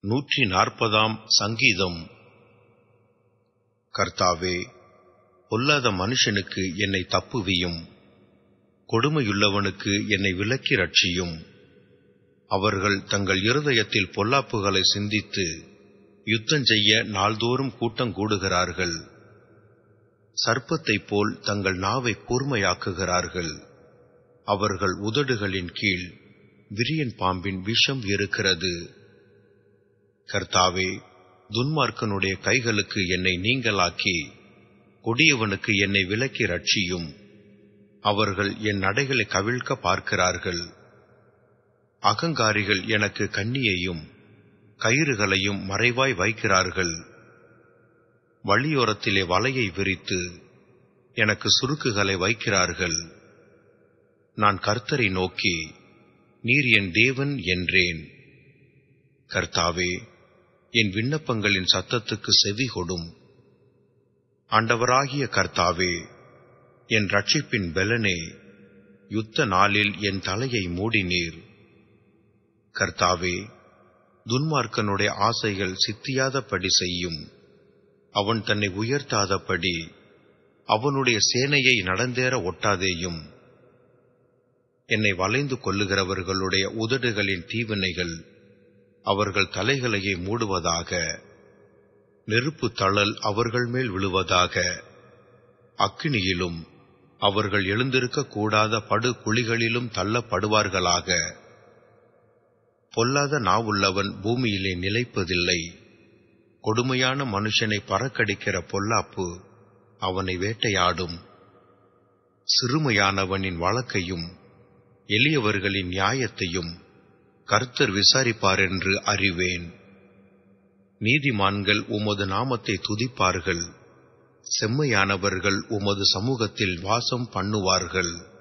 140 சங்கீதம். கர்த்தாவே, பொல்லாத மனுஷனுக்கு என்னை தப்புவியும், கொடுமையுள்ளவனுக்கு என்னை விலக்கி ரட்சியும். அவர்கள் தங்கள் இருதயத்தில் பொல்லாப்புகளை சிந்தித்து யுத்தஞ்செய்ய நாள்தோறும் கூட்டங்கூடுகிறார்கள். சர்ப்பத்தைப் போல் தங்கள் நாவை கூர்மையாக்குகிறார்கள். அவர்கள் உதடுகளின் கீழ் விரியன் பாம்பின் விஷம் இருக்கிறது. கர்த்தாவே, துன்மார்க்கனுடைய கைகளுக்கு என்னை நீங்கலாக்கி கொடியவனுக்கு என்னை விலக்கி ரட்சியும். அவர்கள் என் நடைகளை கவிழ்க்க பார்க்கிறார்கள். அகங்காரிகள் எனக்கு கண்ணியையும் கயிறுகளையும் மறைவாய் வைக்கிறார்கள். வழியோரத்திலே வலையை விரித்து எனக்கு சுருக்குகளை வைக்கிறார்கள். நான் கர்த்தரை நோக்கி, நீர் என் தேவன் என்றேன். கர்த்தாவே, என் விண்ணப்பங்களின் சத்தத்துக்கு செவி கொடும். ஆண்டவராகிய கர்த்தாவே, என் ரட்சிப்பின் பெலனே, யுத்த நாளில் என் தலையை மூடினீர். கர்த்தாவே, துன்மார்க்கனுடைய ஆசைகள் சித்தியாதபடி செய்யும். அவன் தன்னை உயர்த்தாதபடி அவனுடைய சேனையை நடந்தேற ஒட்டாதேயும். என்னை வளைந்து கொள்ளுகிறவர்களுடைய உதடுகளின் தீவினைகள் அவர்கள் தலைகளையே மூடுவதாக. நெருப்பு தழல் அவர்கள் மேல் விழுவதாக. அக்கினியிலும் அவர்கள் எழுந்திருக்க கூடாத படு குழிகளிலும் தள்ளப்படுவார்களாக. பொல்லாத நாவுள்ளவன் பூமியிலே நிலைப்பதில்லை. கொடுமையான மனுஷனை பறக்கடிக்கிற பொல்லாப்பு அவனை வேட்டையாடும். சிறுமையானவனின் வழக்கையும் எளியவர்களின் நியாயத்தையும் கர்த்தர் விசாரிப்பார் என்று அறிவேன். நீதிமான்கள் உமது நாமத்தை துதிப்பார்கள். செம்மையானவர்கள் உமது சமூகத்தில் வாசம் பண்ணுவார்கள்.